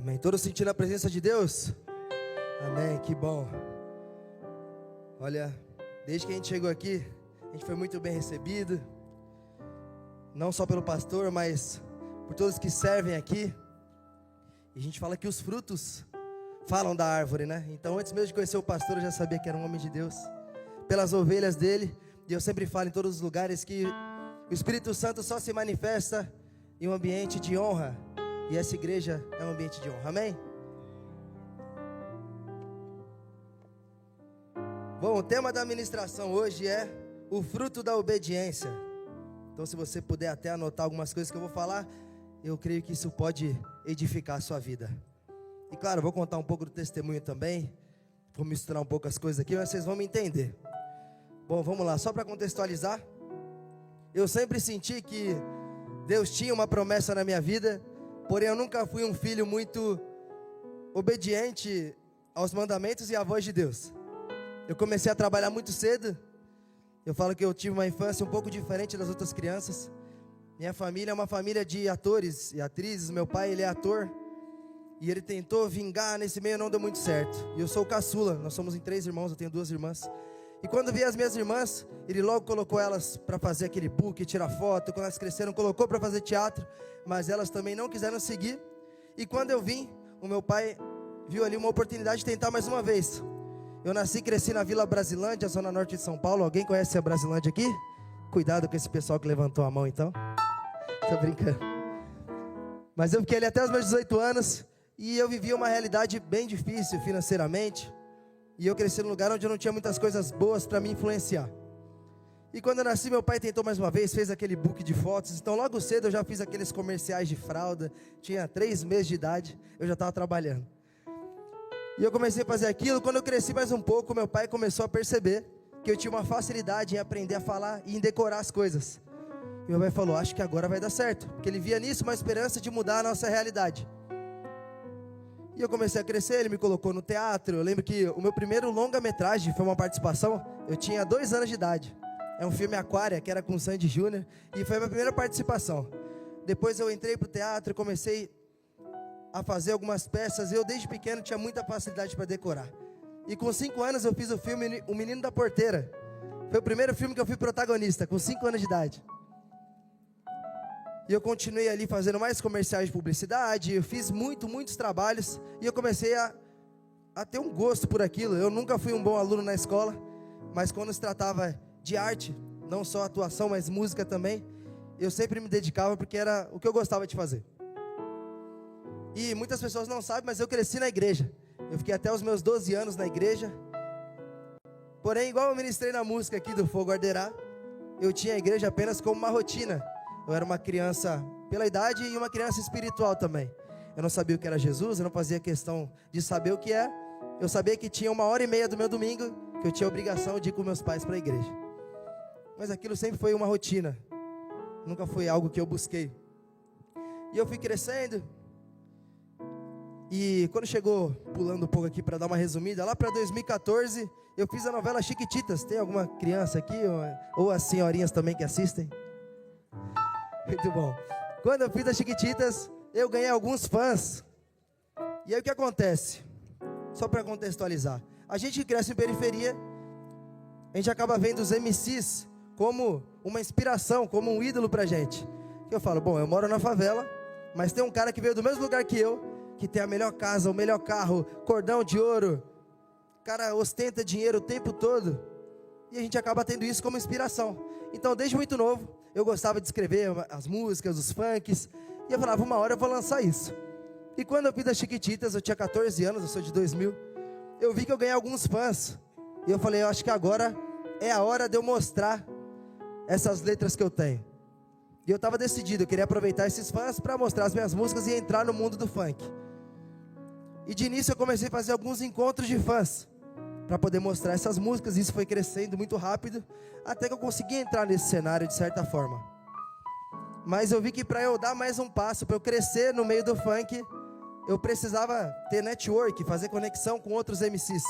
Amém. Todos sentindo a presença de Deus? Amém, que bom. Olha, desde que a gente chegou aqui, a gente foi muito bem recebido. Não só pelo pastor, mas por todos que servem aqui. E a gente fala que os frutos falam da árvore, né? Então antes mesmo de conhecer o pastor, eu já sabia que era um homem de Deus. Pelas ovelhas dele. E eu sempre falo em todos os lugares que o Espírito Santo só se manifesta em um ambiente de honra. E essa igreja é um ambiente de honra, amém? Bom, o tema da ministração hoje é o fruto da obediência. Então se você puder até anotar algumas coisas que eu vou falar, eu creio que isso pode edificar a sua vida. E claro, eu vou contar um pouco do testemunho também, vou misturar um pouco as coisas aqui, mas vocês vão me entender. Bom, vamos lá, só para contextualizar, eu sempre senti que Deus tinha uma promessa na minha vida, porém eu nunca fui um filho muito obediente aos mandamentos e à voz de Deus. Eu comecei a trabalhar muito cedo. Eu falo que eu tive uma infância um pouco diferente das outras crianças. Minha família é uma família de atores e atrizes. Meu pai, ele é ator. E ele tentou vingar nesse meio, não deu muito certo. E eu sou o caçula, nós somos em 3 irmãos, eu tenho 2 irmãs. E quando vi as minhas irmãs, ele logo colocou elas para fazer aquele book, tirar foto. Quando elas cresceram, colocou para fazer teatro. Mas elas também não quiseram seguir. E quando eu vim, o meu pai viu ali uma oportunidade de tentar mais uma vez. Eu nasci e cresci na Vila Brasilândia, zona norte de São Paulo. Alguém conhece a Brasilândia aqui? Cuidado com esse pessoal que levantou a mão então. Tô brincando. Mas eu fiquei ali até os meus 18 anos. E eu vivia uma realidade bem difícil financeiramente. E eu cresci num lugar onde eu não tinha muitas coisas boas para me influenciar. E quando eu nasci, meu pai tentou mais uma vez, fez aquele book de fotos. Então logo cedo eu já fiz aqueles comerciais de fralda. Tinha 3 meses de idade, eu já estava trabalhando. E eu comecei a fazer aquilo. Quando eu cresci mais um pouco, meu pai começou a perceber que eu tinha uma facilidade em aprender a falar e em decorar as coisas. E meu pai falou, acho que agora vai dar certo. Porque ele via nisso uma esperança de mudar a nossa realidade. E eu comecei a crescer, ele me colocou no teatro. Eu lembro que o meu primeiro longa-metragem foi uma participação. Eu tinha 2 anos de idade. É um filme Aquária, que era com o Sandy Júnior. E foi a minha primeira participação. Depois eu entrei para o teatro, comecei a fazer algumas peças. Eu desde pequeno tinha muita facilidade para decorar. E com 5 anos eu fiz o filme O Menino da Porteira. Foi o primeiro filme que eu fui protagonista, com 5 anos de idade. E eu continuei ali fazendo mais comerciais de publicidade. Eu fiz muitos trabalhos. E eu comecei a ter um gosto por aquilo. Eu nunca fui um bom aluno na escola. Mas quando se tratava de arte, não só atuação, mas música também, eu sempre me dedicava porque era o que eu gostava de fazer. E muitas pessoas não sabem, mas eu cresci na igreja. Eu fiquei até os meus 12 anos na igreja. Porém, igual eu ministrei na música aqui do Fogo Arderá, eu tinha a igreja apenas como uma rotina. Eu era uma criança pela idade e uma criança espiritual também. Eu não sabia o que era Jesus, eu não fazia questão de saber o que é. Eu sabia que tinha 1h30 do meu domingo, que eu tinha a obrigação de ir com meus pais para a igreja. Mas aquilo sempre foi uma rotina. Nunca foi algo que eu busquei. E eu fui crescendo. E quando chegou, pulando um pouco aqui para dar uma resumida, lá para 2014, eu fiz a novela Chiquititas. Tem alguma criança aqui? Ou as senhorinhas também que assistem? Muito bom. Quando eu fiz as Chiquititas, eu ganhei alguns fãs. E aí o que acontece? Só para contextualizar. A gente que cresce em periferia, a gente acaba vendo os MCs como uma inspiração, como um ídolo pra gente. Eu falo, bom, eu moro na favela, mas tem um cara que veio do mesmo lugar que eu, que tem a melhor casa, o melhor carro, cordão de ouro. O cara ostenta dinheiro o tempo todo. E a gente acaba tendo isso como inspiração. Então, desde muito novo, eu gostava de escrever as músicas, os funks. E eu falava, uma hora eu vou lançar isso. E quando eu fiz as Chiquititas, eu tinha 14 anos, eu sou de 2000. Eu vi que eu ganhei alguns fãs. E eu falei, eu acho que agora é a hora de eu mostrar essas letras que eu tenho. E eu estava decidido, eu queria aproveitar esses fãs para mostrar as minhas músicas e entrar no mundo do funk. E de início eu comecei a fazer alguns encontros de fãs, para poder mostrar essas músicas. Isso foi crescendo muito rápido, até que eu consegui entrar nesse cenário de certa forma. Mas eu vi que para eu dar mais um passo, para eu crescer no meio do funk, eu precisava ter network, fazer conexão com outros MCs.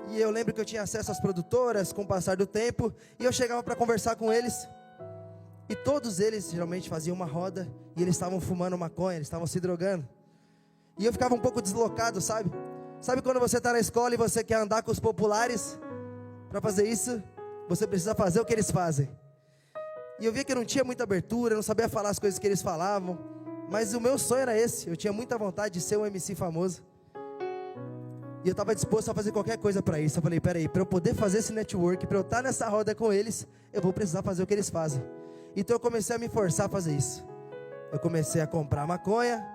E eu lembro que eu tinha acesso às produtoras com o passar do tempo, e eu chegava para conversar com eles, e todos eles geralmente faziam uma roda, e eles estavam fumando maconha, eles estavam se drogando. E eu ficava um pouco deslocado, sabe? Sabe quando você está na escola e você quer andar com os populares? Para fazer isso, você precisa fazer o que eles fazem. E eu via que eu não tinha muita abertura, não sabia falar as coisas que eles falavam. Mas o meu sonho era esse. Eu tinha muita vontade de ser um MC famoso. E eu estava disposto a fazer qualquer coisa para isso. Eu falei, peraí, para eu poder fazer esse network, para eu estar nessa roda com eles, eu vou precisar fazer o que eles fazem. Então eu comecei a me forçar a fazer isso. Eu comecei a comprar maconha,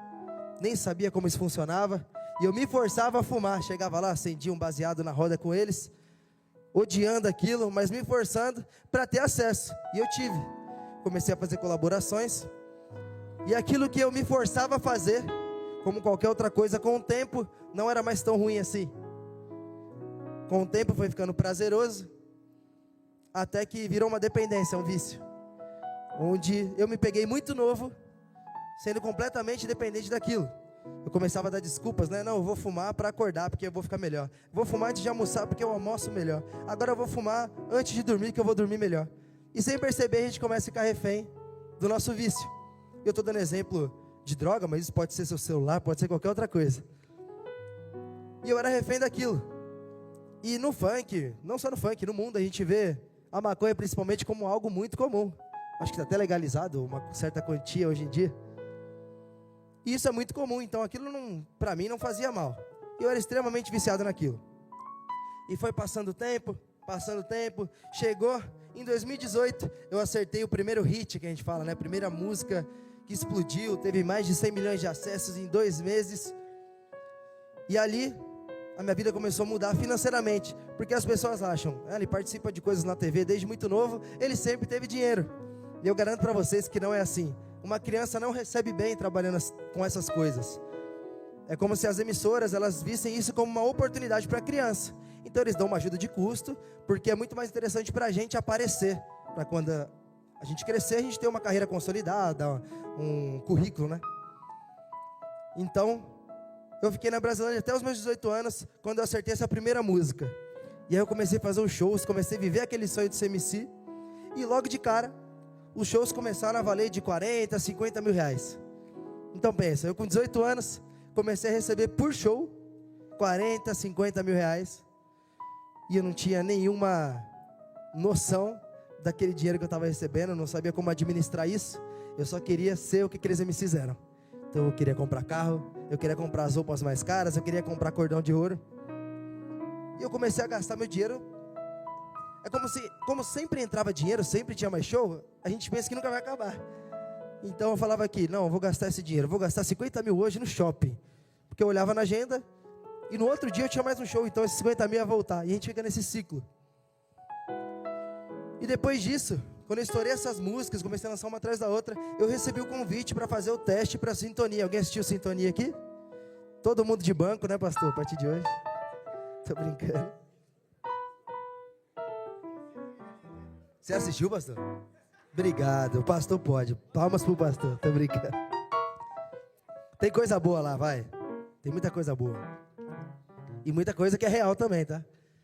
nem sabia como isso funcionava. E eu me forçava a fumar. Chegava lá, acendia um baseado na roda com eles, odiando aquilo, mas me forçando para ter acesso. E eu tive. Comecei a fazer colaborações. E aquilo que eu me forçava a fazer, como qualquer outra coisa, com o tempo, não era mais tão ruim assim. Com o tempo foi ficando prazeroso, até que virou uma dependência, um vício. Onde eu me peguei muito novo, sendo completamente dependente daquilo. Eu começava a dar desculpas, né? Não, eu vou fumar para acordar, porque eu vou ficar melhor. Vou fumar antes de almoçar, porque eu almoço melhor. Agora eu vou fumar antes de dormir, que eu vou dormir melhor. E sem perceber, a gente começa a ficar refém do nosso vício. Eu estou dando exemplo de droga, mas isso pode ser seu celular, pode ser qualquer outra coisa. E eu era refém daquilo. E no funk, não só no funk, no mundo a gente vê a maconha principalmente como algo muito comum. Acho que está até legalizado, uma certa quantia hoje em dia. E isso é muito comum, então aquilo para mim não fazia mal. Eu era extremamente viciado naquilo. E foi passando o tempo, chegou em 2018, eu acertei o primeiro hit que a gente fala, né? A primeira música que explodiu, teve mais de 100 milhões de acessos em 2 meses. E ali, a minha vida começou a mudar financeiramente, porque as pessoas acham, ele participa de coisas na TV desde muito novo, ele sempre teve dinheiro. E eu garanto para vocês que não é assim. Uma criança não recebe bem trabalhando com essas coisas. É como se as emissoras, elas vissem isso como uma oportunidade para a criança. Então eles dão uma ajuda de custo, porque é muito mais interessante para a gente aparecer, para quando a gente crescer, a gente ter uma carreira consolidada, um currículo, né? Então, eu fiquei na Brasilândia até os meus 18 anos, quando eu acertei essa primeira música. E aí eu comecei a fazer os shows, comecei a viver aquele sonho de ser MC. E logo de cara, os shows começaram a valer de 40, 50 mil reais. Então pensa, eu com 18 anos, comecei a receber por show 40, 50 mil reais. E eu não tinha nenhuma noção daquele dinheiro que eu estava recebendo, eu não sabia como administrar isso. Eu só queria ser o que aqueles MCs eram. Então eu queria comprar carro, eu queria comprar as roupas mais caras, eu queria comprar cordão de ouro. E eu comecei a gastar meu dinheiro. É como sempre entrava dinheiro, sempre tinha mais show, a gente pensa que nunca vai acabar. Então eu falava aqui, não, eu vou gastar esse dinheiro, vou gastar 50 mil hoje no shopping. Porque eu olhava na agenda e no outro dia eu tinha mais um show, então esses 50 mil ia voltar. E a gente fica nesse ciclo. E depois disso, quando eu estourei essas músicas, comecei a lançar uma atrás da outra, eu recebi o convite para fazer o teste para Sintonia. Alguém assistiu Sintonia aqui? Todo mundo de banco, né, pastor, a partir de hoje? Tô brincando. Você assistiu, pastor? Obrigado, o pastor pode. Palmas pro pastor, tô brincando. Tem coisa boa lá, vai. Tem muita coisa boa. E muita coisa que é real também, tá?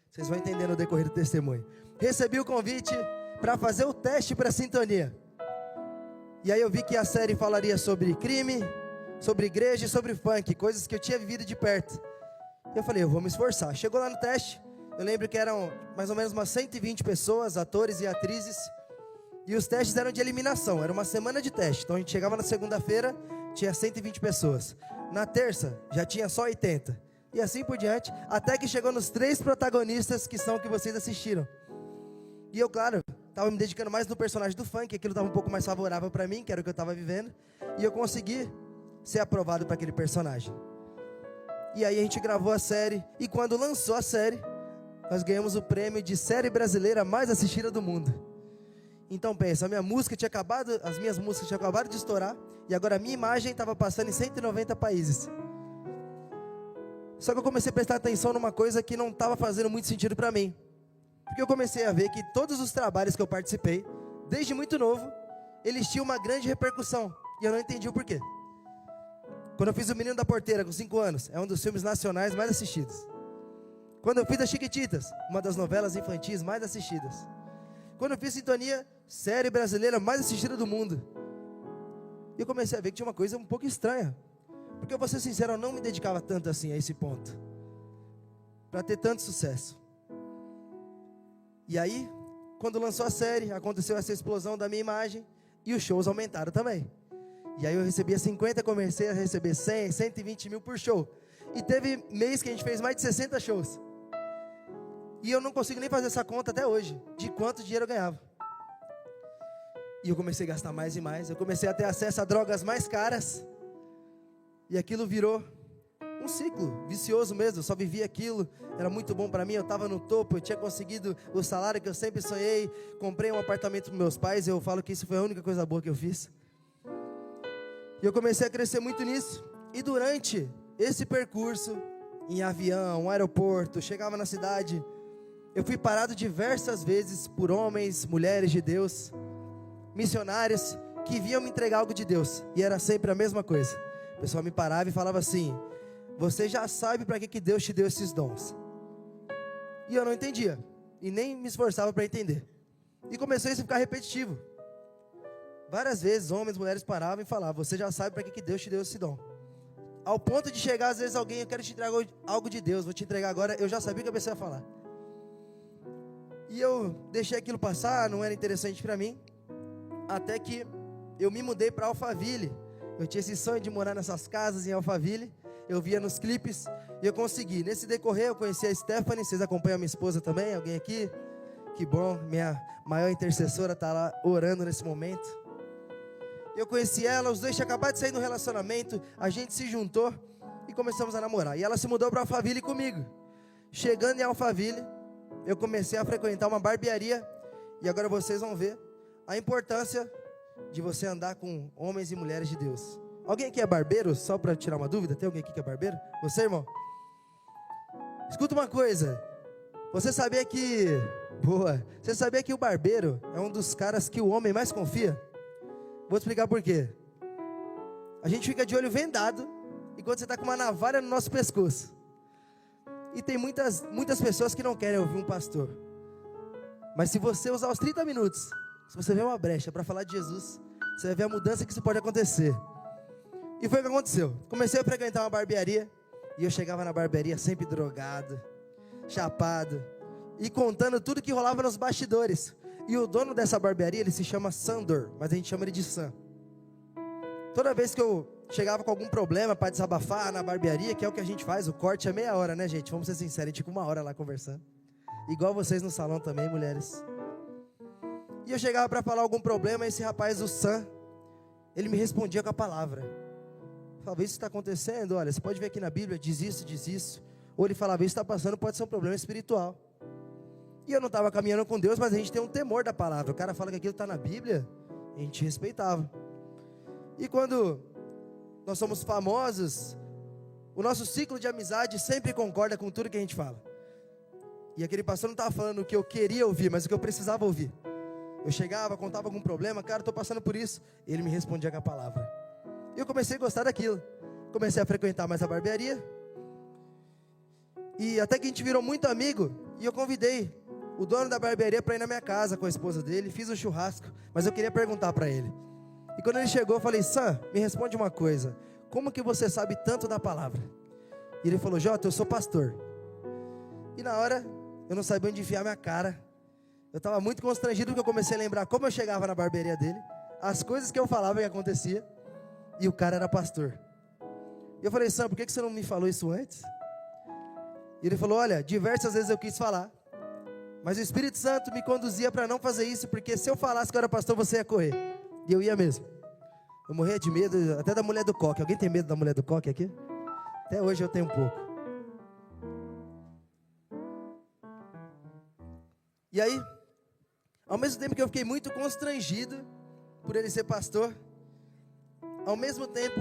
Vocês vão entender no decorrer do testemunho. Recebi o convite para fazer o teste para Sintonia. E aí eu vi que a série falaria sobre crime, sobre igreja e sobre funk, coisas que eu tinha vivido de perto. E eu falei, eu vou me esforçar. Chegou lá no teste, eu lembro que eram mais ou menos umas 120 pessoas, atores e atrizes. E os testes eram de eliminação, era uma semana de teste. Então a gente chegava na segunda-feira, tinha 120 pessoas. Na terça, já tinha só 80. E assim por diante, até que chegou nos 3 protagonistas que são o que vocês assistiram. E eu, claro, estava me dedicando mais no personagem do funk, aquilo estava um pouco mais favorável para mim, que era o que eu estava vivendo. E eu consegui ser aprovado para aquele personagem. E aí a gente gravou a série, e quando lançou a série, nós ganhamos o prêmio de série brasileira mais assistida do mundo. Então pensa, as minhas músicas tinham acabado de estourar, e agora a minha imagem estava passando em 190 países. Só que eu comecei a prestar atenção numa coisa que não estava fazendo muito sentido para mim. Porque eu comecei a ver que todos os trabalhos que eu participei, desde muito novo, eles tinham uma grande repercussão. E eu não entendi o porquê. Quando eu fiz O Menino da Porteira, com 5 anos, é um dos filmes nacionais mais assistidos. Quando eu fiz As Chiquititas, uma das novelas infantis mais assistidas. Quando eu fiz Sintonia, série brasileira mais assistida do mundo. E eu comecei a ver que tinha uma coisa um pouco estranha. Porque eu vou ser sincero, eu não me dedicava tanto assim a esse ponto, para ter tanto sucesso. E aí, quando lançou a série, aconteceu essa explosão da minha imagem, e os shows aumentaram também. E aí eu recebia 50, comecei a receber 100, 120 mil por show. E teve mês que a gente fez mais de 60 shows. E eu não consigo nem fazer essa conta até hoje, de quanto dinheiro eu ganhava. E eu comecei a gastar mais e mais. Eu comecei a ter acesso a drogas mais caras. E aquilo virou um ciclo vicioso mesmo. Eu só vivia aquilo, era muito bom para mim. Eu estava no topo, eu tinha conseguido o salário que eu sempre sonhei. Comprei um apartamento para meus pais. Eu falo que isso foi a única coisa boa que eu fiz. E eu comecei a crescer muito nisso. E durante esse percurso, em avião, aeroporto, chegava na cidade, eu fui parado diversas vezes por homens, mulheres de Deus, missionários que vinham me entregar algo de Deus. E era sempre a mesma coisa. O pessoal me parava e falava assim: você já sabe para que Deus te deu esses dons. E eu não entendia. E nem me esforçava para entender. E começou isso a ficar repetitivo. Várias vezes homens e mulheres paravam e falavam: você já sabe para que Deus te deu esse dom. Ao ponto de chegar às vezes alguém: eu quero te entregar algo de Deus, vou te entregar agora. Eu já sabia o que a pessoa ia falar. E eu deixei aquilo passar, não era interessante para mim. Até que eu me mudei para Alphaville. Eu tinha esse sonho de morar nessas casas em Alphaville. Eu via nos clipes e eu consegui. Nesse decorrer eu conheci a Stephanie. Vocês acompanham a minha esposa também? Alguém aqui? Que bom, minha maior intercessora está lá orando nesse momento. Eu conheci ela, os dois tinham acabado de sair do relacionamento. A gente se juntou e começamos a namorar. E ela se mudou para Alphaville comigo. Chegando em Alphaville, eu comecei a frequentar uma barbearia. E agora vocês vão ver a importância de você andar com homens e mulheres de Deus. Alguém aqui é barbeiro? Só para tirar uma dúvida, tem alguém aqui que é barbeiro? Você, irmão? Escuta uma coisa. Você sabia que... Boa. Você sabia que o barbeiro é um dos caras que o homem mais confia? Vou te explicar por quê. A gente fica de olho vendado enquanto você está com uma navalha no nosso pescoço. E tem muitas pessoas que não querem ouvir um pastor. Mas se você usar os 30 minutos, se você ver uma brecha para falar de Jesus, você vai ver a mudança que isso pode acontecer. E foi o que aconteceu. Comecei a frequentar uma barbearia. E eu chegava na barbearia sempre drogado, chapado, e contando tudo que rolava nos bastidores. E o dono dessa barbearia, ele se chama Sandor, mas a gente chama ele de Sam. Toda vez que eu chegava com algum problema para desabafar na barbearia, que é o que a gente faz, o corte é meia hora, né, gente? Vamos ser sinceros, a gente fica uma hora lá conversando. Igual vocês no salão também, mulheres. E eu chegava para falar algum problema, esse rapaz, o Sam, ele me respondia com a palavra. Falava: isso está acontecendo, olha, você pode ver aqui na Bíblia, diz isso, diz isso. Ou ele falava: isso está passando, pode ser um problema espiritual. E eu não estava caminhando com Deus, mas a gente tem um temor da palavra. O cara fala que aquilo está na Bíblia, a gente respeitava. E quando nós somos famosos, o nosso ciclo de amizade sempre concorda com tudo que a gente fala. E aquele pastor não estava falando o que eu queria ouvir, mas o que eu precisava ouvir. Eu chegava, contava algum problema: cara, estou passando por isso. Ele me respondia com a palavra. E eu comecei a gostar daquilo. Comecei a frequentar mais a barbearia. E até que a gente virou muito amigo. E eu convidei o dono da barbearia para ir na minha casa com a esposa dele. Fiz um churrasco, mas eu queria perguntar para ele. E quando ele chegou, eu falei: Sam, me responde uma coisa. Como que você sabe tanto da palavra? E ele falou: Jota, eu sou pastor. E na hora, eu não sabia onde enfiar minha cara. Eu estava muito constrangido, porque eu comecei a lembrar como eu chegava na barbearia dele, as coisas que eu falava que acontecia. E o cara era pastor. E eu falei: Sam, por que você não me falou isso antes? E ele falou: olha, diversas vezes eu quis falar, mas o Espírito Santo me conduzia para não fazer isso, porque se eu falasse que eu era pastor, você ia correr. E eu ia mesmo. Eu morria de medo, até da mulher do coque. Alguém tem medo da mulher do coque aqui? Até hoje eu tenho um pouco. E aí, ao mesmo tempo que eu fiquei muito constrangido por ele ser pastor, ao mesmo tempo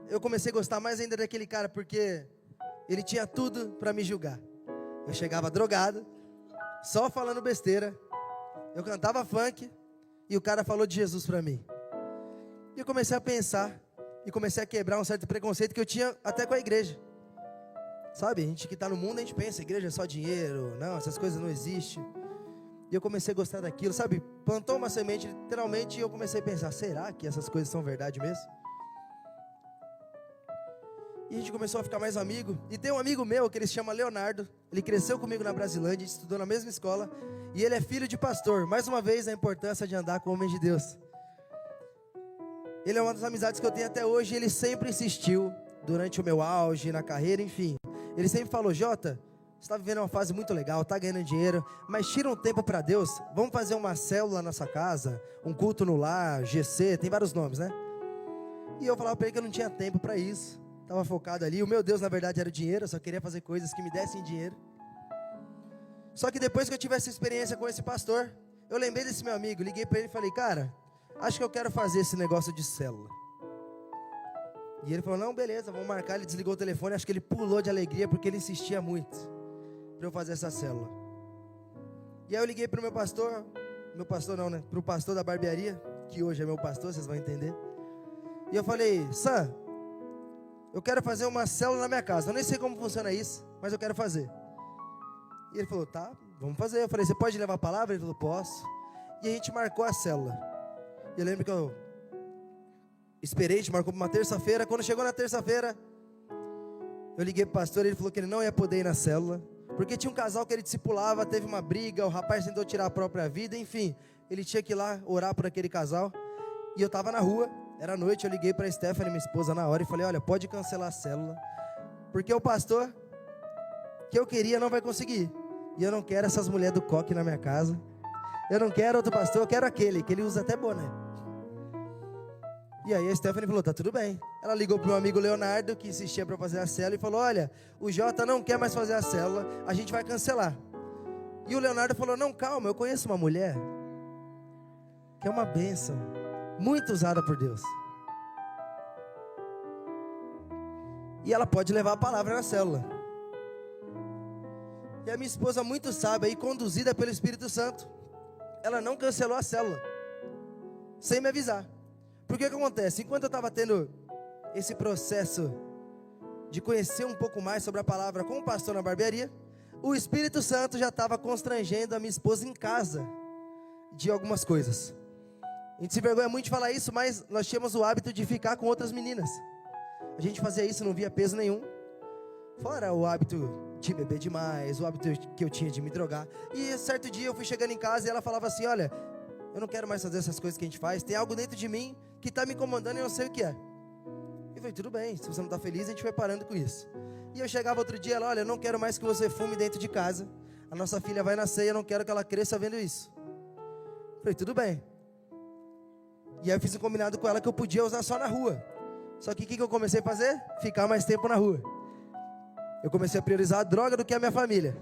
eu comecei a gostar mais ainda daquele cara, porque ele tinha tudo para me julgar. Eu chegava drogado, só falando besteira, eu cantava funk, e o cara falou de Jesus para mim. E eu comecei a pensar, e comecei a quebrar um certo preconceito que eu tinha até com a igreja. Sabe, a gente que está no mundo, a gente pensa: igreja é só dinheiro, não, essas coisas não existem. E eu comecei a gostar daquilo, sabe, plantou uma semente literalmente, e eu comecei a pensar: será que essas coisas são verdade mesmo? E a gente começou a ficar mais amigo. E tem um amigo meu que ele se chama Leonardo. Ele cresceu comigo na Brasilândia, a gente estudou na mesma escola. E ele é filho de pastor. Mais uma vez, a importância de andar com homens de Deus. Ele é uma das amizades que eu tenho até hoje. Ele sempre insistiu, durante o meu auge, na carreira, enfim. Ele sempre falou: Jota, você está vivendo uma fase muito legal, está ganhando dinheiro, mas tira um tempo para Deus. Vamos fazer uma célula na nossa casa, um culto no lar, GC, tem vários nomes, né? E eu falava para ele que eu não tinha tempo para isso. Estava focado ali. O meu Deus, na verdade, era o dinheiro. Eu só queria fazer coisas que me dessem dinheiro. Só que depois que eu tive essa experiência com esse pastor, eu lembrei desse meu amigo. Liguei para ele e falei: cara, acho que eu quero fazer esse negócio de célula. E ele falou: não, beleza, vamos marcar. Ele desligou o telefone. Acho que ele pulou de alegria, porque ele insistia muito para eu fazer essa célula. E aí eu liguei para o meu pastor não, né? Para o pastor da barbearia, que hoje é meu pastor, vocês vão entender. E eu falei: Sam, eu quero fazer uma célula na minha casa. Eu nem sei como funciona isso, mas eu quero fazer. E ele falou: tá, vamos fazer. Eu falei: você pode levar a palavra? Ele falou: posso. E a gente marcou a célula. E eu lembro que eu esperei, a gente marcou para uma terça-feira. Quando chegou na terça-feira, eu liguei para o pastor. Ele falou que ele não ia poder ir na célula, porque tinha um casal que ele discipulava, teve uma briga, o rapaz tentou tirar a própria vida, enfim. Ele tinha que ir lá orar por aquele casal. E eu estava na rua, era noite. Eu liguei para a Stephanie, minha esposa, na hora, e falei: olha, pode cancelar a célula, porque o pastor que eu queria não vai conseguir. E eu não quero essas mulheres do coque na minha casa. Eu não quero outro pastor, eu quero aquele, que ele usa até boné. E aí a Stephanie falou: tá tudo bem. Ela ligou para o meu amigo Leonardo, que insistia para fazer a célula, e falou: olha, o Jota não quer mais fazer a célula, a gente vai cancelar. E o Leonardo falou: não, calma, eu conheço uma mulher que é uma bênção, muito usada por Deus, e ela pode levar a palavra na célula. E a minha esposa, muito sábia e conduzida pelo Espírito Santo, ela não cancelou a célula, sem me avisar. Porque o que acontece? Enquanto eu estava tendo esse processo de conhecer um pouco mais sobre a palavra com o pastor na barbearia, o Espírito Santo já estava constrangendo a minha esposa em casa de algumas coisas. A gente se envergonha muito de falar isso, mas nós tínhamos o hábito de ficar com outras meninas. A gente fazia isso, não via peso nenhum. Fora o hábito de beber demais, o hábito que eu tinha de me drogar. E certo dia eu fui chegando em casa e ela falava assim: olha, eu não quero mais fazer essas coisas que a gente faz. Tem algo dentro de mim que está me incomodando e eu não sei o que é. E eu falei: tudo bem, se você não está feliz, a gente vai parando com isso. E eu chegava outro dia, ela: olha, eu não quero mais que você fume dentro de casa. A nossa filha vai nascer e eu não quero que ela cresça vendo isso. Eu falei: tudo bem. E aí eu fiz um combinado com ela que eu podia usar só na rua. Só que o que eu comecei a fazer? Ficar mais tempo na rua. Eu comecei a priorizar a droga do que a minha família.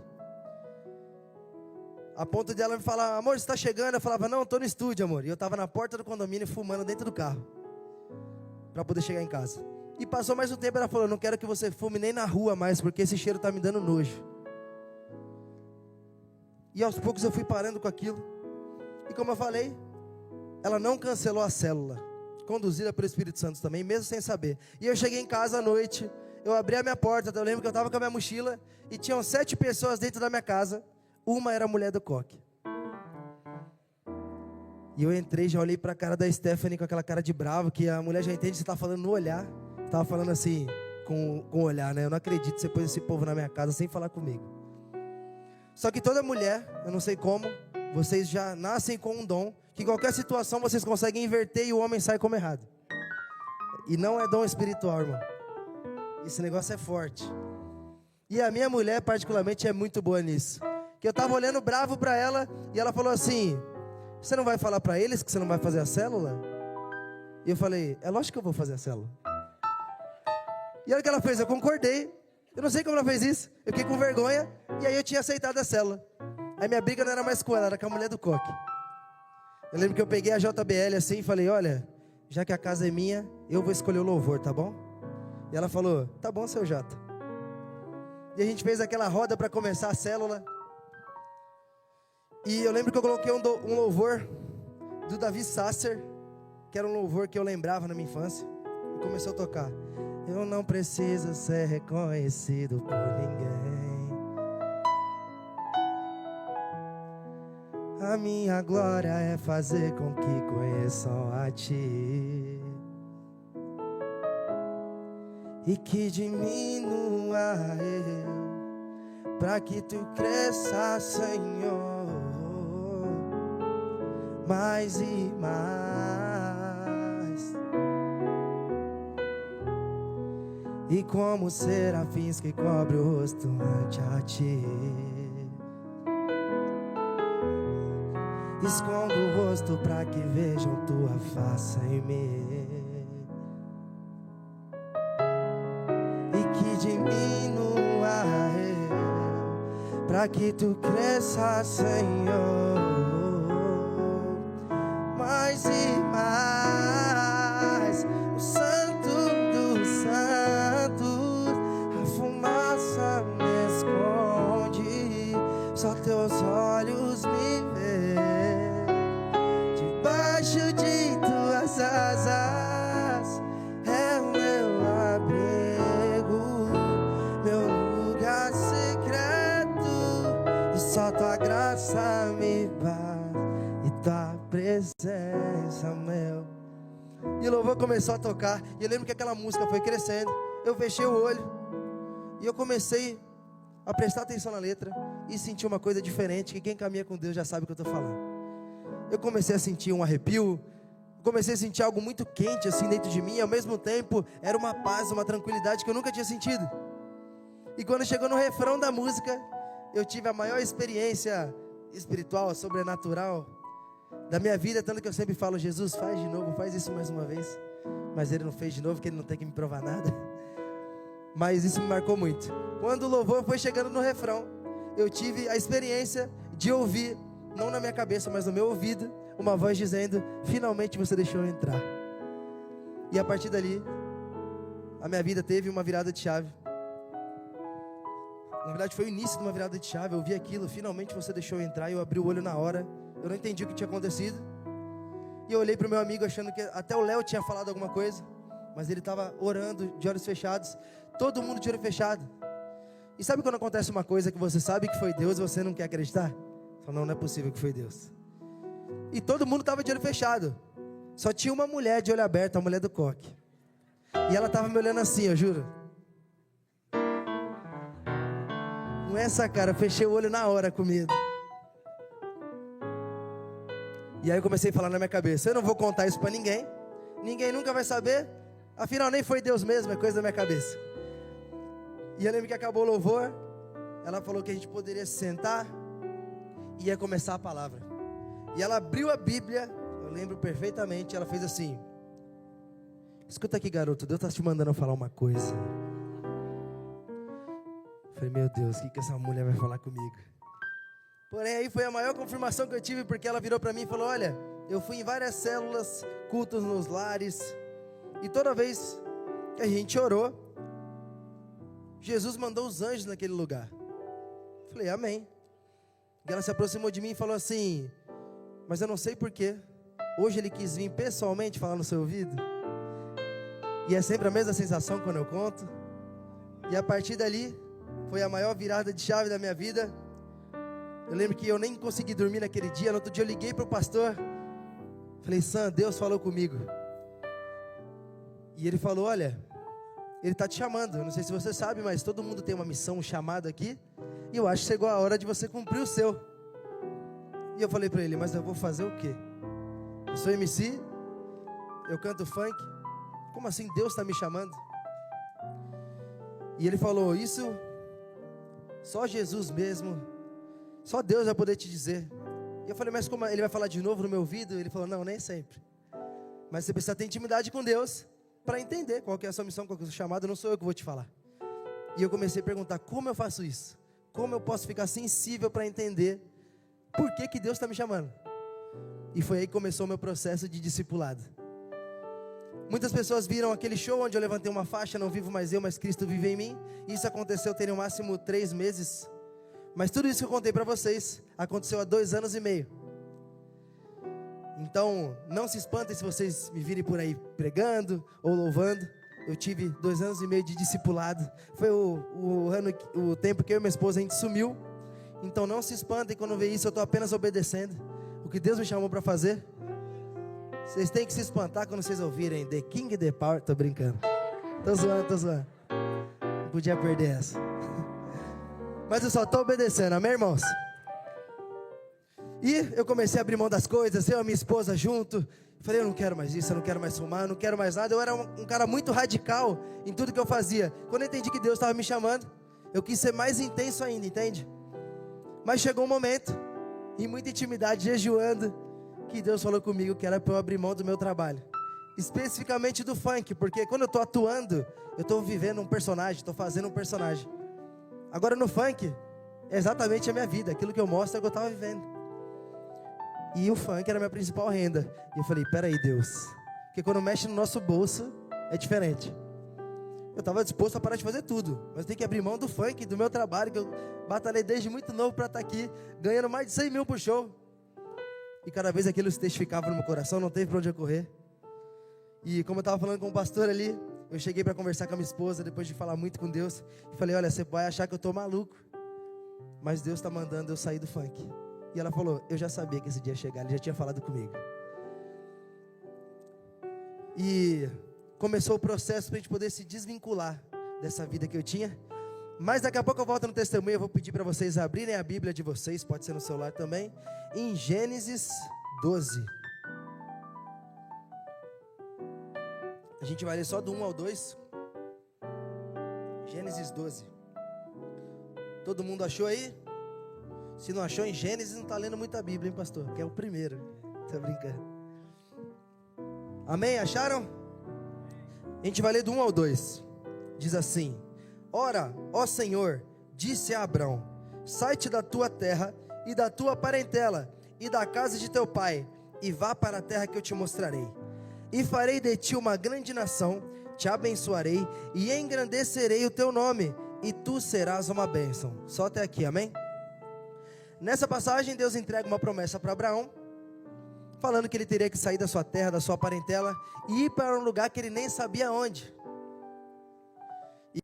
A ponto de ela me falar: amor, você está chegando? Eu falava: não, estou no estúdio, amor. E eu estava na porta do condomínio fumando dentro do carro, para poder chegar em casa. E passou mais um tempo, ela falou: não quero que você fume nem na rua mais, porque esse cheiro está me dando nojo. E aos poucos eu fui parando com aquilo. E como eu falei, ela não cancelou a célula, conduzida pelo Espírito Santo também, mesmo sem saber. E eu cheguei em casa à noite, eu abri a minha porta, eu lembro que eu estava com a minha mochila, e tinham 7 pessoas dentro da minha casa. Uma era a mulher do coque. E eu entrei, já olhei para a cara da Stephanie com aquela cara de bravo, que a mulher já entende, você está falando no olhar. Estava falando assim, com o olhar, né? Eu não acredito que você pôs esse povo na minha casa sem falar comigo. Só que toda mulher, eu não sei como, vocês já nascem com um dom, que qualquer situação vocês conseguem inverter e o homem sai como errado. E não é dom espiritual, irmão. Esse negócio é forte. E a minha mulher, particularmente, é muito boa nisso. Que eu estava olhando bravo para ela, e ela falou assim: você não vai falar para eles que você não vai fazer a célula? E eu falei: é lógico que eu vou fazer a célula. E olha o que ela fez, eu concordei. Eu não sei como ela fez isso. Eu fiquei com vergonha, e aí eu tinha aceitado a célula. Aí minha briga não era mais com ela, era com a mulher do coque. Eu lembro que eu peguei a JBL assim e falei: olha, já que a casa é minha, eu vou escolher o louvor, tá bom? E ela falou: tá bom, seu Jota. E a gente fez aquela roda para começar a célula. E eu lembro que eu coloquei um louvor do Davi Sasser, que era um louvor que eu lembrava na minha infância. E começou a tocar: eu não preciso ser reconhecido por ninguém. A minha glória é fazer com que conheçam a Ti. e que diminua eu, para que tu cresça, Senhor, mais e mais. E como serafins que cobre o rosto ante a ti, escondo o rosto para que vejam tua face em mim, e que diminua eu, para que tu cresça, Senhor, mais e mais. O Santo dos Santos, a fumaça me esconde, só teus olhos me veem. Debaixo de tuas asas é o meu abrigo, meu lugar secreto, e só tua graça me basta, e tua presença, meu. E o louvor começou a tocar, e eu lembro que aquela música foi crescendo. Eu fechei o olho e eu comecei a prestar atenção na letra e senti uma coisa diferente, que quem caminha com Deus já sabe o que eu estou falando. Eu comecei a sentir um arrepio, comecei a sentir algo muito quente assim dentro de mim, e ao mesmo tempo era uma paz, uma tranquilidade que eu nunca tinha sentido. E quando chegou no refrão da música, eu tive a maior experiência espiritual, sobrenatural da minha vida, tanto que eu sempre falo: Jesus, faz de novo, faz isso mais uma vez. Mas Ele não fez de novo, porque Ele não tem que me provar nada. Mas isso me marcou muito. Quando o louvor foi chegando no refrão, eu tive a experiência de ouvir, não na minha cabeça, mas no meu ouvido, uma voz dizendo: finalmente você deixou eu entrar. E a partir dali, a minha vida teve uma virada de chave. Na verdade foi o início de uma virada de chave. Eu ouvi aquilo: finalmente você deixou eu entrar. E eu abri o olho na hora. Eu não entendi o que tinha acontecido. E eu olhei para o meu amigo achando que até o Léo tinha falado alguma coisa, mas ele estava orando de olhos fechados. Todo mundo de olho fechado. E sabe quando acontece uma coisa que você sabe que foi Deus e você não quer acreditar? Fala: não, não é possível que foi Deus. E todo mundo estava de olho fechado. Só tinha uma mulher de olho aberto, a mulher do coque. E ela estava me olhando assim, eu juro. Com essa cara, eu fechei o olho na hora com medo. E aí eu comecei a falar na minha cabeça: eu não vou contar isso para ninguém. Ninguém nunca vai saber. Afinal nem foi Deus mesmo, é coisa da minha cabeça. E eu lembro que acabou o louvor. Ela falou que a gente poderia se sentar e ia começar a palavra. E ela abriu a Bíblia, eu lembro perfeitamente. Ela fez assim: escuta aqui, garoto, Deus está te mandando eu falar uma coisa. Eu falei: meu Deus, o que essa mulher vai falar comigo? Porém aí foi a maior confirmação que eu tive, porque ela virou para mim e falou: olha, eu fui em várias células, cultos nos lares, e toda vez que a gente orou, Jesus mandou os anjos naquele lugar. Eu falei: amém. E ela se aproximou de mim e falou assim: mas eu não sei porquê, hoje Ele quis vir pessoalmente falar no seu ouvido. E é sempre a mesma sensação quando eu conto. E a partir dali, foi a maior virada de chave da minha vida. Eu lembro que eu nem consegui dormir naquele dia. No outro dia eu liguei para o pastor. Falei: Sam, Deus falou comigo. E ele falou: olha, Ele está te chamando. Eu não sei se você sabe, mas todo mundo tem uma missão, um chamado aqui. E eu acho que chegou a hora de você cumprir o seu. E eu falei para ele: mas eu vou fazer o quê? Eu sou MC, eu canto funk. Como assim Deus está me chamando? E ele falou: isso só Jesus mesmo, só Deus vai poder te dizer. E eu falei: mas como Ele vai falar de novo no meu ouvido? Ele falou: não, nem sempre. Mas você precisa ter intimidade com Deus para entender qual que é a sua missão, qual que é o seu chamado. Não sou eu que vou te falar. E eu comecei a perguntar: como eu faço isso? Como eu posso ficar sensível para entender por que Deus está me chamando? E foi aí que começou o meu processo de discipulado. Muitas pessoas viram aquele show onde eu levantei uma faixa: não vivo mais eu, mas Cristo vive em mim. Isso aconteceu tem no máximo 3 meses. Mas tudo isso que eu contei para vocês aconteceu há 2 anos e meio. Então não se espantem se vocês me virem por aí pregando ou louvando. Eu tive 2 anos e meio de discipulado. Foi o tempo que eu e minha esposa a gente sumiu. Então não se espantem quando vê isso. Eu estou apenas obedecendo o que Deus me chamou para fazer. Vocês têm que se espantar quando vocês ouvirem The King, The Power. Tô brincando. Tô zoando. Não podia perder essa. Mas eu só tô obedecendo, amém, irmãos? E eu comecei a abrir mão das coisas, eu e a minha esposa junto. Falei, eu não quero mais isso, eu não quero mais fumar, eu não quero mais nada. Eu era um cara muito radical em tudo que eu fazia. Quando eu entendi que Deus estava me chamando, eu quis ser mais intenso ainda, entende? Mas chegou um momento, em muita intimidade, jejuando, que Deus falou comigo que era para eu abrir mão do meu trabalho. Especificamente do funk, porque quando eu estou atuando, eu estou vivendo um personagem, estou fazendo um personagem. Agora no funk, é exatamente a minha vida, aquilo que eu mostro é o que eu estava vivendo. E o funk era a minha principal renda. E eu falei, peraí Deus, porque quando mexe no nosso bolso, é diferente. Eu estava disposto a parar de fazer tudo, mas tem que abrir mão do funk, do meu trabalho, que eu batalhei desde muito novo para estar aqui, ganhando mais de 100 mil por show. E cada vez aquilo se testificava no meu coração, não teve para onde eu correr. E como eu estava falando com o pastor ali, eu cheguei para conversar com a minha esposa, depois de falar muito com Deus, e falei, olha, você vai achar que eu estou maluco, mas Deus está mandando eu sair do funk. E ela falou, eu já sabia que esse dia ia chegar, ele já tinha falado comigo. E começou o processo para a gente poder se desvincular dessa vida que eu tinha. Mas daqui a pouco eu volto no testemunho, eu vou pedir para vocês abrirem a Bíblia de vocês, pode ser no celular também, em Gênesis 12. A gente vai ler só do 1 ao 2. Gênesis 12. Todo mundo achou aí? Se não achou em Gênesis, não está lendo muita Bíblia, hein, pastor? Que é o primeiro. Tô brincando. Amém? Acharam? A gente vai ler do 1 ao 2. Diz assim: Ora, ó Senhor, disse a Abrão: sai-te da tua terra e da tua parentela e da casa de teu pai, e vá para a terra que eu te mostrarei. E farei de ti uma grande nação, te abençoarei e engrandecerei o teu nome, e tu serás uma bênção. Só até aqui, amém? Nessa passagem, Deus entrega uma promessa para Abraão, falando que ele teria que sair da sua terra, da sua parentela, e ir para um lugar que ele nem sabia onde.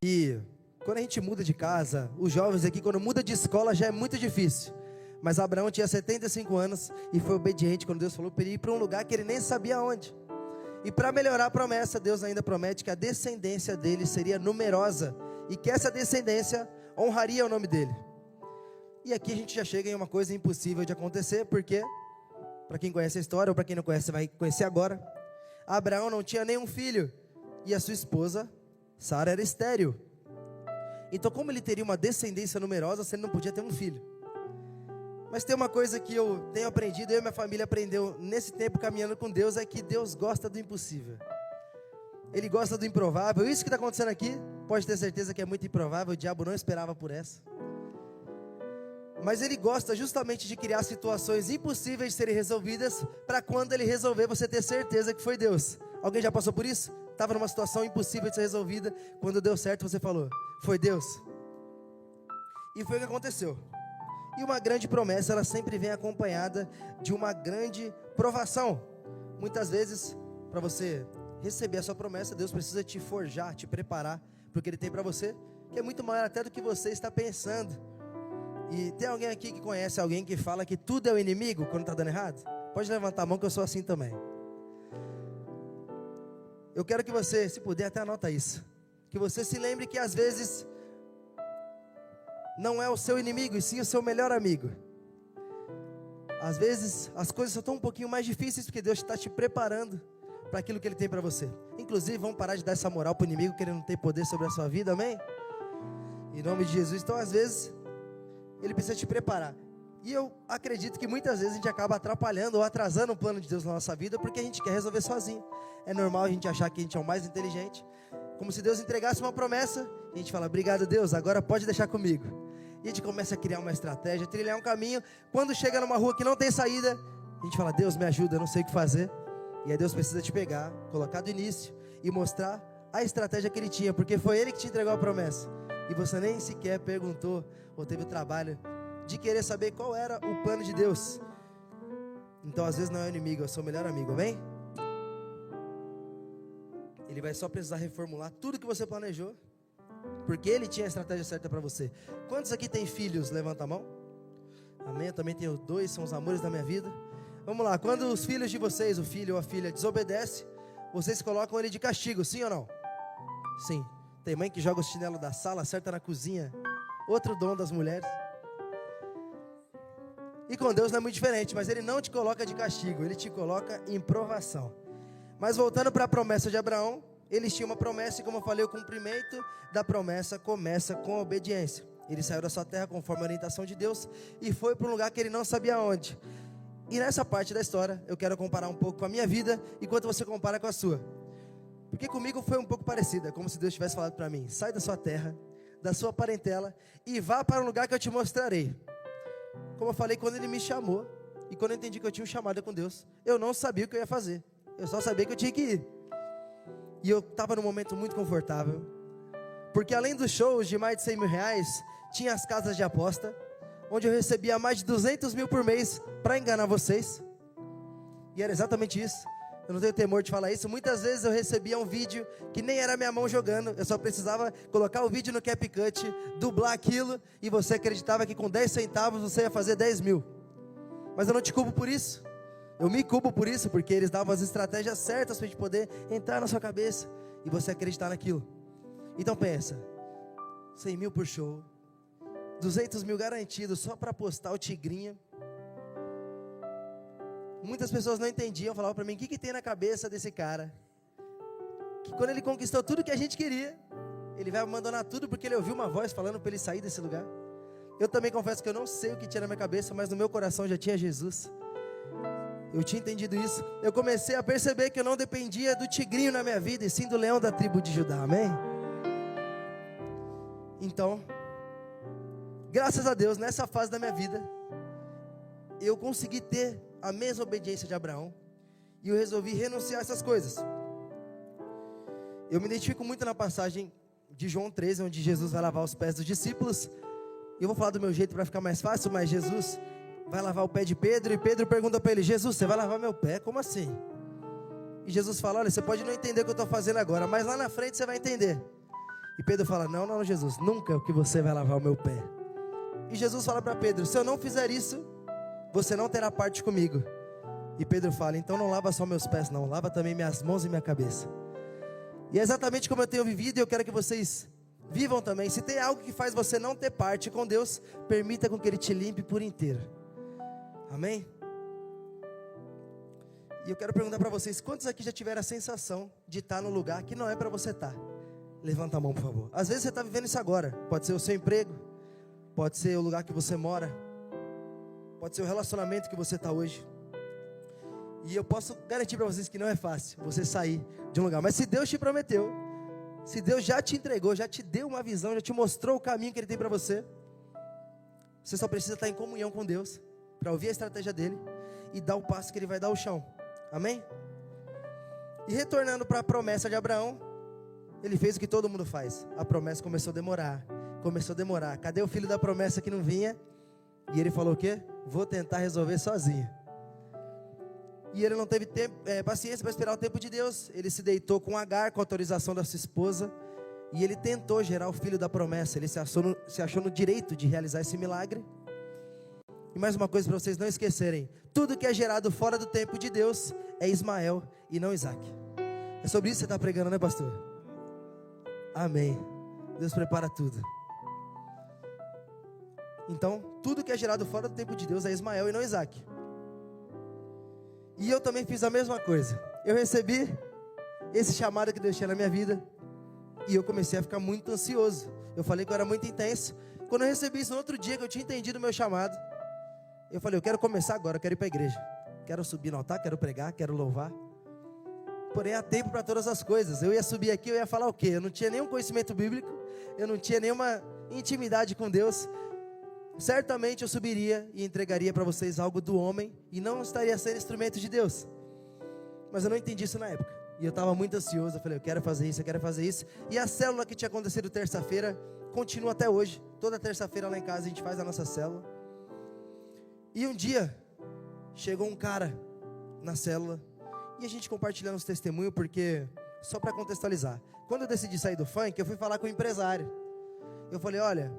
E quando a gente muda de casa, os jovens aqui, quando muda de escola, já é muito difícil. Mas Abraão tinha 75 anos e foi obediente quando Deus falou para ele ir para um lugar que ele nem sabia onde. E para melhorar a promessa, Deus ainda promete que a descendência dele seria numerosa e que essa descendência honraria o nome dele. E aqui a gente já chega em uma coisa impossível de acontecer, porque, para quem conhece a história, ou para quem não conhece, vai conhecer agora. Abraão não tinha nenhum filho, e a sua esposa, Sara, era estéril. Então como ele teria uma descendência numerosa se ele não podia ter um filho? Mas tem uma coisa que eu tenho aprendido, eu e minha família aprendeu nesse tempo caminhando com Deus, é que Deus gosta do impossível. Ele gosta do improvável. Isso que está acontecendo aqui, pode ter certeza que é muito improvável, o diabo não esperava por essa. Mas ele gosta justamente de criar situações impossíveis de serem resolvidas, para quando ele resolver, você ter certeza que foi Deus. Alguém já passou por isso? Estava numa situação impossível de ser resolvida, quando deu certo você falou, foi Deus. E foi o que aconteceu. E uma grande promessa, ela sempre vem acompanhada de uma grande provação. Muitas vezes, para você receber a sua promessa, Deus precisa te forjar, te preparar para o que Ele tem para você, que é muito maior até do que você está pensando. E tem alguém aqui que conhece alguém que fala que tudo é o inimigo quando está dando errado? Pode levantar a mão que eu sou assim também. Eu quero que você, se puder, até anota isso. Que você se lembre que às vezes não é o seu inimigo, e sim o seu melhor amigo. Às vezes as coisas só estão um pouquinho mais difíceis porque Deus está te preparando para aquilo que Ele tem para você. Inclusive, vamos parar de dar essa moral para o inimigo, que ele não tem poder sobre a sua vida, amém? Em nome de Jesus. Então às vezes Ele precisa te preparar. E eu acredito que muitas vezes a gente acaba atrapalhando ou atrasando o plano de Deus na nossa vida, porque a gente quer resolver sozinho. É normal a gente achar que a gente é o mais inteligente, como se Deus entregasse uma promessa, e a gente fala, obrigado Deus, agora pode deixar comigo. E a gente começa a criar uma estratégia, trilhar um caminho. Quando chega numa rua que não tem saída, a gente fala, Deus me ajuda, eu não sei o que fazer. E aí Deus precisa te pegar, colocar do início e mostrar a estratégia que Ele tinha, porque foi Ele que te entregou a promessa. E você nem sequer perguntou ou teve o trabalho de querer saber qual era o plano de Deus. Então às vezes não é o inimigo, é o seu melhor amigo, amém? Ele vai só precisar reformular tudo que você planejou, porque Ele tinha a estratégia certa para você. Quantos aqui tem filhos? Levanta a mão. Amém, eu também tenho 2, são os amores da minha vida. Vamos lá, quando os filhos de vocês, o filho ou a filha desobedece, vocês colocam ele de castigo, sim ou não? Sim, tem mãe que joga o chinelo da sala, acerta na cozinha. Outro dom das mulheres. E com Deus não é muito diferente, mas Ele não te coloca de castigo, Ele te coloca em provação. Mas voltando para a promessa de Abraão, eles tinham uma promessa e, como eu falei, o cumprimento da promessa começa com a obediência. Ele saiu da sua terra conforme a orientação de Deus e foi para um lugar que ele não sabia onde. E nessa parte da história, eu quero comparar um pouco com a minha vida, enquanto você compara com a sua. Porque comigo foi um pouco parecida, como se Deus tivesse falado para mim: sai da sua terra, da sua parentela e vá para um lugar que eu te mostrarei. Como eu falei, quando Ele me chamou e quando eu entendi que eu tinha um chamado com Deus, eu não sabia o que eu ia fazer. Eu só sabia que eu tinha que ir. E eu estava num momento muito confortável, porque além dos shows de mais de 100 mil reais, tinha as casas de aposta, onde eu recebia mais de 200 mil por mês para enganar vocês. E era exatamente isso. Eu não tenho temor de falar isso. Muitas vezes eu recebia um vídeo que nem era minha mão jogando. Eu só precisava colocar o vídeo no CapCut, dublar aquilo, e você acreditava que com 10 centavos você ia fazer 10 mil. Mas eu não te culpo por isso. Eu me culpo por isso, porque eles davam as estratégias certas para a gente poder entrar na sua cabeça e você acreditar naquilo. Então pensa, 100 mil por show, 200 mil garantidos só para postar o Tigrinho. Muitas pessoas não entendiam, falavam para mim: o que tem na cabeça desse cara? Que quando ele conquistou tudo que a gente queria, ele vai abandonar tudo porque ele ouviu uma voz falando para ele sair desse lugar. Eu também confesso que eu não sei o que tinha na minha cabeça, mas no meu coração já tinha Jesus. Eu tinha entendido isso. Eu comecei a perceber que eu não dependia do tigrinho na minha vida, e sim do leão da tribo de Judá, amém? Então, graças a Deus, nessa fase da minha vida, eu consegui ter a mesma obediência de Abraão, e eu resolvi renunciar a essas coisas. Eu me identifico muito na passagem de João 13, onde Jesus vai lavar os pés dos discípulos. Eu vou falar do meu jeito para ficar mais fácil, mas Jesus vai lavar o pé de Pedro, e Pedro pergunta para ele: Jesus, você vai lavar meu pé? Como assim? E Jesus fala: olha, você pode não entender o que eu estou fazendo agora, mas lá na frente você vai entender. E Pedro fala: não, Jesus, nunca que você vai lavar o meu pé. E Jesus fala para Pedro: se eu não fizer isso, você não terá parte comigo. E Pedro fala: então não lava só meus pés não, lava também minhas mãos e minha cabeça. E é exatamente como eu tenho vivido, e eu quero que vocês vivam também. Se tem algo que faz você não ter parte com Deus, permita com que Ele te limpe por inteiro. Amém? E eu quero perguntar para vocês: quantos aqui já tiveram a sensação de estar no lugar que não é para você estar? Levanta a mão, por favor. Às vezes você está vivendo isso agora. Pode ser o seu emprego, pode ser o lugar que você mora, pode ser o relacionamento que você está hoje. E eu posso garantir para vocês que não é fácil você sair de um lugar. Mas se Deus te prometeu, se Deus já te entregou, já te deu uma visão, já te mostrou o caminho que Ele tem para você, você só precisa estar em comunhão com Deus para ouvir a estratégia dEle e dar o passo que Ele vai dar ao chão. Amém? E retornando para a promessa de Abraão, ele fez o que todo mundo faz. A promessa começou a demorar. Cadê o filho da promessa que não vinha? E ele falou o quê? Vou tentar resolver sozinho. E ele não teve paciência para esperar o tempo de Deus. Ele se deitou com Agar, com a autorização da sua esposa, e ele tentou gerar o filho da promessa. Ele se achou no direito de realizar esse milagre. E mais uma coisa para vocês não esquecerem: tudo que é gerado fora do tempo de Deus é Ismael e não Isaac. É sobre isso que você está pregando, né, pastor? Amém. Deus prepara tudo. Então, tudo que é gerado fora do tempo de Deus é Ismael e não Isaac. E eu também fiz a mesma coisa. Eu recebi esse chamado que Deus tinha na minha vida, e eu comecei a ficar muito ansioso. Eu falei que eu era muito intenso. Quando eu recebi isso no outro dia, que eu tinha entendido o meu chamado, eu falei: eu quero começar agora, eu quero ir para a igreja, quero subir no altar, quero pregar, quero louvar. Porém há tempo para todas as coisas. Eu ia subir aqui, eu ia falar o quê? Eu não tinha nenhum conhecimento bíblico, eu não tinha nenhuma intimidade com Deus. Certamente eu subiria e entregaria para vocês algo do homem, e não estaria sendo instrumento de Deus. Mas eu não entendi isso na época, e eu estava muito ansioso. Eu falei: eu quero fazer isso. E a célula que tinha acontecido terça-feira continua até hoje. Toda terça-feira lá em casa a gente faz a nossa célula. E um dia chegou um cara na célula, e a gente compartilhando os testemunhos, porque, só para contextualizar, quando eu decidi sair do funk, eu fui falar com o empresário. Eu falei: olha,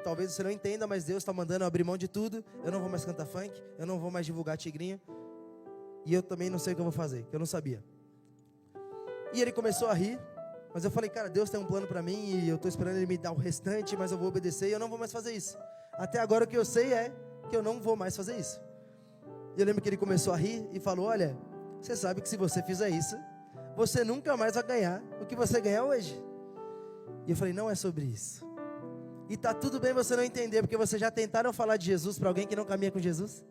talvez você não entenda, mas Deus está mandando eu abrir mão de tudo. Eu não vou mais cantar funk, eu não vou mais divulgar Tigrinho, e eu também não sei o que eu vou fazer, que eu não sabia. E ele começou a rir, Mas eu falei, cara, Deus tem um plano para mim e eu estou esperando Ele me dar o restante, mas eu vou obedecer e eu não vou mais fazer isso. Até agora o que eu sei é que eu não vou mais fazer isso. E eu lembro que ele começou a rir e falou, olha, você sabe que se você fizer isso, você nunca mais vai ganhar o que você ganha hoje. E eu falei, não é sobre isso. E tá tudo bem você não entender, porque vocês já tentaram falar de Jesus para alguém que não caminha com Jesus?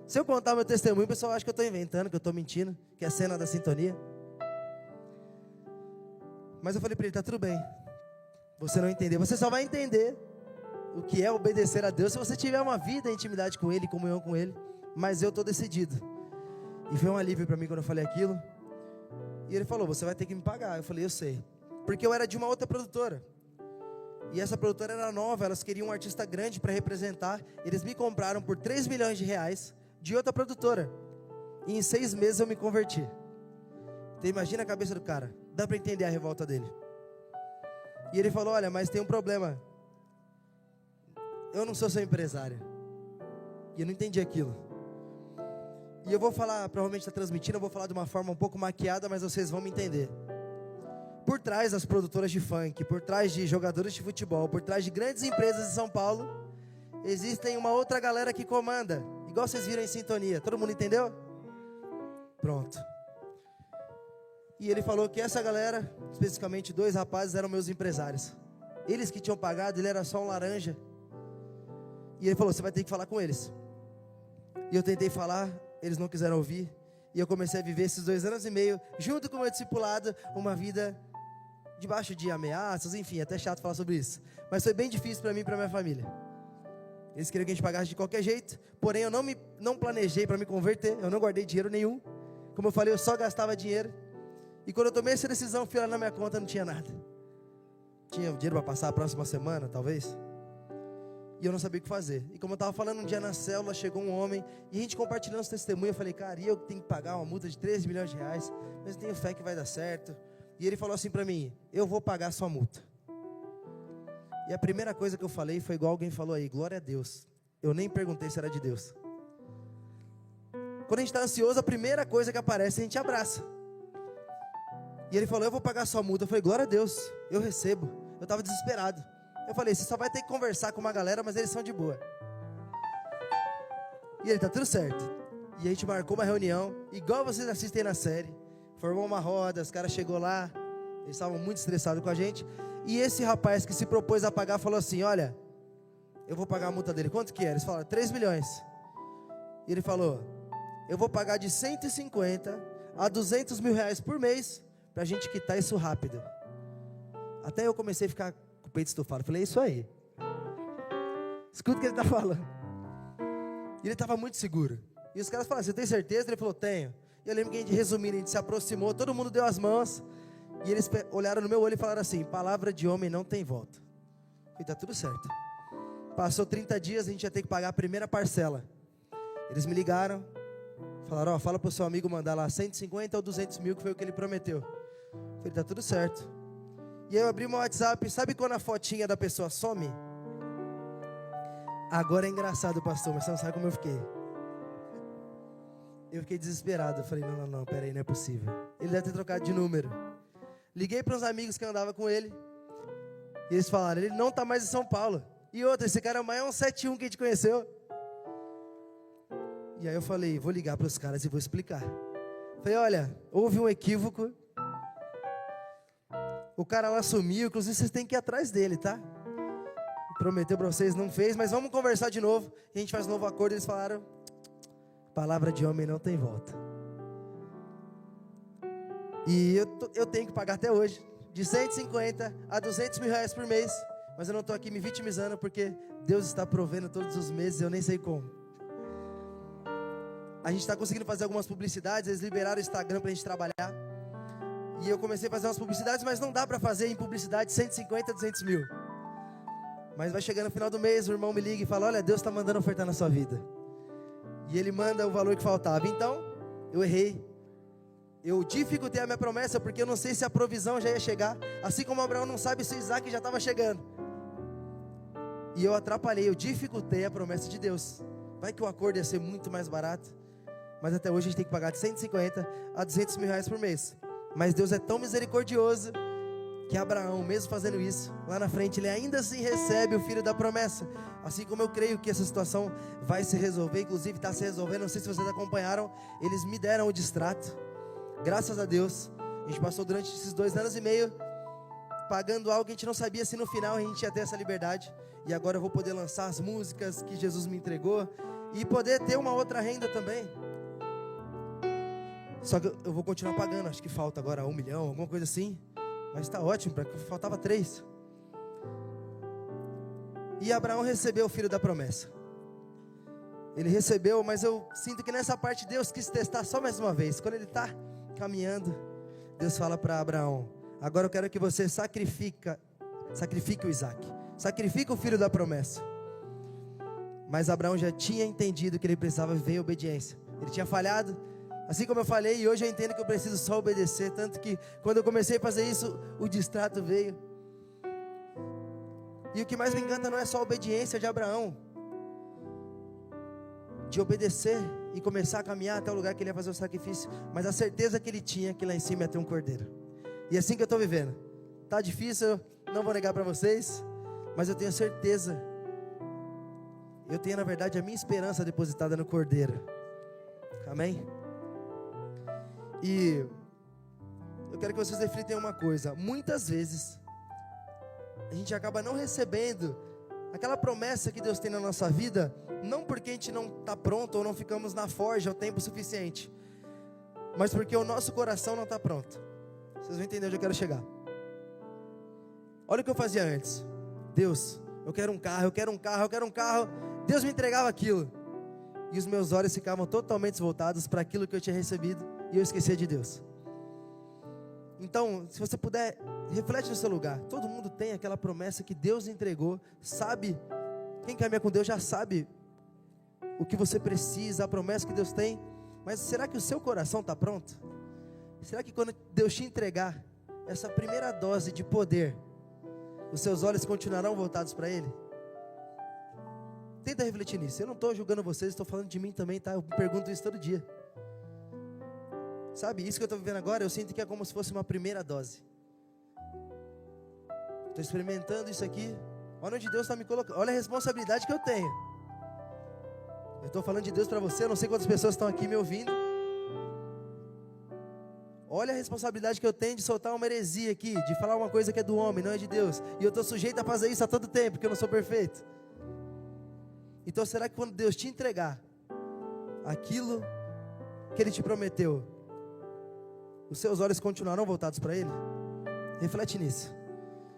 Se eu contar meu testemunho, o pessoal acha que eu estou inventando, que eu estou mentindo, que é a cena da sintonia. Mas eu falei para ele, tá tudo bem. Você não entender, você só vai entender o que é obedecer a Deus se você tiver uma vida em intimidade com Ele, comunhão com Ele. Mas eu estou decidido. E foi um alívio para mim quando eu falei aquilo. E ele falou, você vai ter que me pagar. Eu falei, eu sei. Porque eu era de uma outra produtora. E essa produtora era nova, elas queriam um artista grande para representar. Eles me compraram por 3 milhões de reais de outra produtora. E em 6 meses eu me converti. Então imagina a cabeça do cara. Dá para entender a revolta dele. E ele falou, olha, mas tem um problema. Eu não sou seu empresário. E eu não entendi aquilo. E eu vou falar, provavelmente está transmitindo, eu vou falar de uma forma um pouco maquiada, mas vocês vão me entender. Por trás das produtoras de funk, por trás de jogadores de futebol, por trás de grandes empresas de São Paulo, existem uma outra galera que comanda. Igual vocês viram em sintonia. Todo mundo entendeu? Pronto. E ele falou que essa galera, especificamente 2 rapazes, eram meus empresários. Eles que tinham pagado, ele era só um laranja. E ele falou, você vai ter que falar com eles. E eu tentei falar, eles não quiseram ouvir. E eu comecei a viver esses 2 anos e meio, junto com o meu discipulado, uma vida debaixo de ameaças, enfim, até chato falar sobre isso. Mas foi bem difícil para mim e para minha família. Eles queriam que a gente pagasse de qualquer jeito, porém eu não planejei para me converter, eu não guardei dinheiro nenhum. Como eu falei, eu só gastava dinheiro. E quando eu tomei essa decisão, fui lá na minha conta, não tinha nada. Tinha dinheiro para passar a próxima semana, talvez. E eu não sabia o que fazer. E como eu estava falando, um dia na célula, chegou um homem, e a gente compartilhando esse testemunho, eu falei, cara, e eu tenho que pagar uma multa de 13 milhões de reais, mas eu tenho fé que vai dar certo. E ele falou assim para mim, eu vou pagar a sua multa. E a primeira coisa que eu falei foi igual alguém falou aí, glória a Deus. Eu nem perguntei se era de Deus. Quando a gente está ansioso, a primeira coisa que aparece, a gente abraça. E ele falou, eu vou pagar a sua multa. Eu falei, glória a Deus, eu recebo. Eu estava desesperado. Eu falei, você só vai ter que conversar com uma galera, mas eles são de boa. E ele, tá tudo certo. E a gente marcou uma reunião, igual vocês assistem na série. Formou uma roda, os caras chegou lá, eles estavam muito estressados com a gente. E esse rapaz que se propôs a pagar, falou assim, olha, eu vou pagar a multa dele. Quanto que é? Eles falaram, 3 milhões. E ele falou, eu vou pagar de 150 a 200 mil reais por mês, pra gente quitar isso rápido. Até eu comecei a ficar com o peito estufado. Falei, é isso aí. Escuta o que ele está falando. E ele estava muito seguro. E os caras falaram, você tem certeza? Ele falou, tenho. E eu lembro que a gente, resumindo, a gente se aproximou, todo mundo deu as mãos. E eles olharam no meu olho e falaram assim, palavra de homem não tem volta. E tá tudo certo. Passou 30 dias, a gente ia ter que pagar a primeira parcela. Eles me ligaram, falaram, fala pro seu amigo mandar lá 150 ou 200 mil, que foi o que ele prometeu. Eu falei, tá tudo certo. E aí eu abri meu WhatsApp, sabe quando a fotinha da pessoa some? Agora é engraçado, pastor, mas você não sabe como eu fiquei. Eu fiquei desesperado, eu falei, não, peraí, não é possível. Ele deve ter trocado de número. Liguei para uns amigos que andavam com ele, e eles falaram, ele não está mais em São Paulo. E outra, esse cara é o maior 171 que a gente conheceu. E aí eu falei, vou ligar para os caras e vou explicar. Falei, olha, houve um equívoco. O cara lá sumiu, inclusive vocês têm que ir atrás dele, tá? Prometeu para vocês, não fez, mas vamos conversar de novo. E a gente faz um novo acordo. Eles falaram, palavra de homem não tem volta. E eu tenho que pagar até hoje, de 150 a 200 mil reais por mês. Mas eu não estou aqui me vitimizando, porque Deus está provendo todos os meses, eu nem sei como. A gente está conseguindo fazer algumas publicidades, eles liberaram o Instagram para a gente trabalhar. E eu comecei a fazer umas publicidades, mas não dá para fazer em publicidade 150, 200 mil. Mas vai chegando no final do mês, o irmão me liga e fala, olha, Deus está mandando ofertar na sua vida. E ele manda o valor que faltava. Então, eu errei. Eu dificultei a minha promessa, porque eu não sei se a provisão já ia chegar. Assim como Abraão não sabe se o Isaac já estava chegando. E eu atrapalhei, eu dificultei a promessa de Deus. Vai que o acordo ia ser muito mais barato. Mas até hoje a gente tem que pagar de 150 a 200 mil reais por mês. Mas Deus é tão misericordioso que Abraão, mesmo fazendo isso, lá na frente ele ainda assim recebe o filho da promessa. Assim como eu creio que essa situação vai se resolver, inclusive está se resolvendo. Não sei se vocês acompanharam, eles me deram o distrato. Graças a Deus, a gente passou durante esses 2 anos e meio pagando algo que a gente não sabia se no final a gente ia ter essa liberdade. E agora eu vou poder lançar as músicas que Jesus me entregou e poder ter uma outra renda também. Só que eu vou continuar pagando, acho que falta agora 1 milhão, alguma coisa assim. Mas está ótimo, porque faltava 3. E Abraão recebeu o filho da promessa. Ele recebeu, mas eu sinto que nessa parte Deus quis testar só mais uma vez. Quando ele está caminhando, Deus fala para Abraão: agora eu quero que você sacrifique o Isaac. Sacrifica o filho da promessa. Mas Abraão já tinha entendido que ele precisava viver em obediência. Ele tinha falhado, assim como eu falei, e hoje eu entendo que eu preciso só obedecer. Tanto que quando eu comecei a fazer isso, o distrato veio. E o que mais me encanta não é só a obediência de Abraão, de obedecer e começar a caminhar até o lugar que ele ia fazer o sacrifício, mas a certeza que ele tinha que lá em cima ia ter um cordeiro. E é assim que eu estou vivendo. Tá difícil, não vou negar para vocês, mas eu tenho certeza. Eu tenho na verdade a minha esperança depositada no cordeiro. Amém? E eu quero que vocês reflitam uma coisa. Muitas vezes a gente acaba não recebendo aquela promessa que Deus tem na nossa vida, não porque a gente não está pronto ou não ficamos na forja o tempo suficiente, mas porque o nosso coração não está pronto. Vocês vão entender onde eu quero chegar. Olha o que eu fazia antes. Deus, eu quero um carro, eu quero um carro, eu quero um carro. Deus me entregava aquilo, e os meus olhos ficavam totalmente voltados para aquilo que eu tinha recebido, e eu esquecia de Deus. Então, se você puder, reflete no seu lugar. Todo mundo tem aquela promessa que Deus entregou, sabe, quem caminha com Deus já sabe o que você precisa, a promessa que Deus tem. Mas será que o seu coração está pronto? Será que quando Deus te entregar essa primeira dose de poder, os seus olhos continuarão voltados para Ele? Tenta refletir nisso. Eu não estou julgando vocês, estou falando de mim também, tá? Eu me pergunto isso todo dia. Sabe, isso que eu estou vivendo agora, eu sinto que é como se fosse uma primeira dose. Estou experimentando isso aqui. Olha onde Deus está me colocando. Olha a responsabilidade que eu tenho. Eu estou falando de Deus para você, eu não sei quantas pessoas estão aqui me ouvindo. Olha a responsabilidade que eu tenho de soltar uma heresia aqui, de falar uma coisa que é do homem, não é de Deus. E eu estou sujeito a fazer isso a todo tempo, porque eu não sou perfeito. Então será que quando Deus te entregar aquilo que Ele te prometeu, os seus olhos continuarão voltados para Ele? Reflete nisso.